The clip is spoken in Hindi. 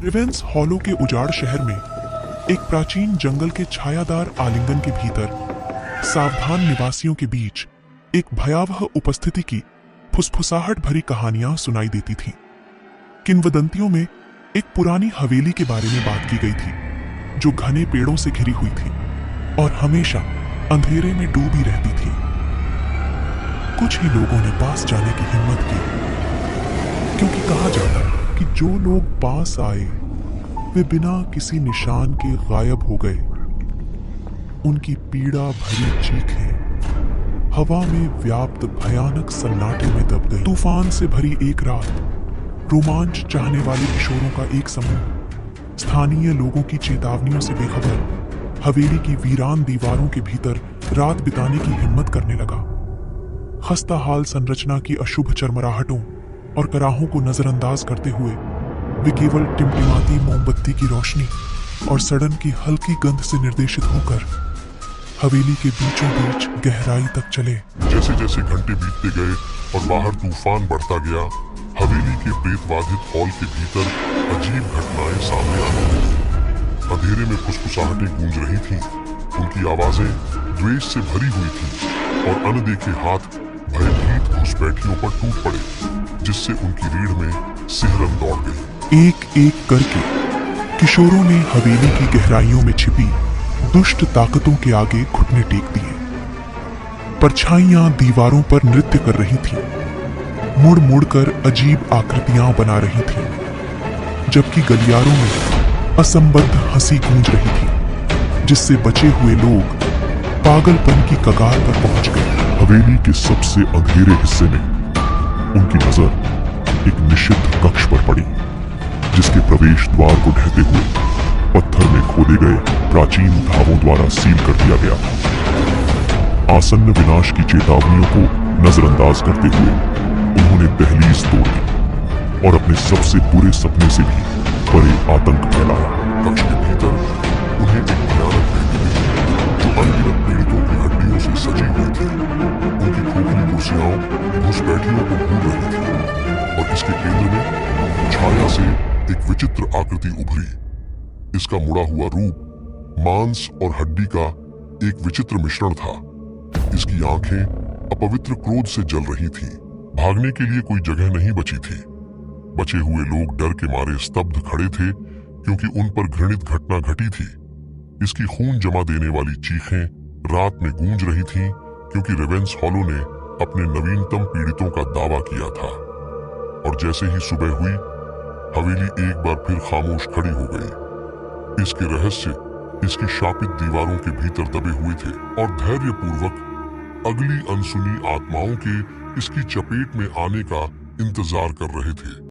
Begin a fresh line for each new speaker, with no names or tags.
रिवेंस हॉलो के उजाड़ शहर में एक प्राचीन जंगल के छायादार आलिंगन के भीतर सावधान निवासियों के बीच एक भयावह उपस्थिति की फुसफुसाहट भरी कहानियां सुनाई देती थीं। किंवदंतियों में एक पुरानी हवेली के बारे में बात की गई थी जो घने पेड़ों से घिरी हुई थी और हमेशा अंधेरे में डूबी रहती थी। कुछ ही लोगों ने पास जाने की हिम्मत की, क्योंकि कहा जाता कि जो लोग पास आए वे बिना किसी निशान के गायब हो गए। उनकी पीड़ा भरी चीखें हवा में व्याप्त भयानक सन्नाटे में दब गई। तूफान से भरी एक रात, रोमांच चाहने वाले किशोरों का एक समूह स्थानीय लोगों की चेतावनियों से बेखबर हवेली की वीरान दीवारों के भीतर रात बिताने की हिम्मत करने लगा। खस्ता हाल संरचना की अशुभ चरमराहटों और कराहों को नजरअंदाज करते हुए वे केवल टिमटिमाती मोमबत्ती की रोशनी और सड़न की हल्की गंध से निर्देशित होकर हवेली के बीचों बीच गहराई तक चले।
जैसे जैसे घंटे बीतते गए और बाहर तूफान बढ़ता गया, हवेली के प्रेतबाधित हॉल के भीतर अजीब घटनाएं सामने आने लगी। अंधेरे में फुसफुसाहटें गूंज रही थीं, उनकी आवाजें द्वेष से भरी हुई थीं और अनदेखे हाथ भयभीत घुसपैठियों पर टूट पड़े, जिससे उनकी रीढ़ में सिहरन दौड़ गई।
एक एक करके किशोरों ने हवेली की गहराइयों में छिपी दुष्ट ताकतों के आगे घुटने टेक दिए। परछाइयां दीवारों पर नृत्य कर रही थीं, मुड़ मुड़ कर अजीब आकृतियां बना रही थीं, जबकि गलियारों में असंबद्ध हंसी गूंज रही थी, जिससे बचे हुए लोग पागलपन की कगार पर पहुंच गए।
हवेली के सबसे अंधेरे हिस्से में उनकी नजर एक निषिद्ध कक्ष पर पड़ी, जिसके प्रवेश द्वार को ढहते हुए पत्थर में खोदे गए प्राचीन धावों द्वारा सील कर दिया गया था। आसन्न विनाश की चेतावनियों को नजरअंदाज करते हुए उन्होंने दहलीज तोड़ दी और अपने सबसे बुरे सपने से भी बड़े आतंक फैलाया। कक्ष के भीतर उन्हें एक भयानक रहती मिली, जो अनगिनत पीड़ितों की हड्डियों से सजी हुई थी। उनकी खोखली कुर्सियां घुसपैठियों को घूर रही थी और इसके केंद्र में छाया से एक विचित्र आकृति उभरी। इसका मुड़ा हुआ रूप मांस और हड्डी का एक विचित्र मिश्रण था। इसकी आंखें अपवित्र क्रोध से जल रही थीं। भागने के लिए कोई जगह नहीं बची थी। बचे हुए लोग डर के मारे स्तब्ध खड़े थे, क्योंकि उन पर घृणित घटना घटी थी। इसकी खून जमा देने वाली चीखें रात में गूंज रही थीं, क्योंकि रिवेंस हॉलो ने अपने नवीनतम पीड़ितों का दावा किया था। और जैसे ही सुबह हुई, हवेली एक बार फिर खामोश खड़ी हो गई। इसके रहस्य इसकी शापित दीवारों के भीतर दबे हुए थे और धैर्यपूर्वक अगली अनसुनी आत्माओं के इसकी चपेट में आने का इंतजार कर रहे थे।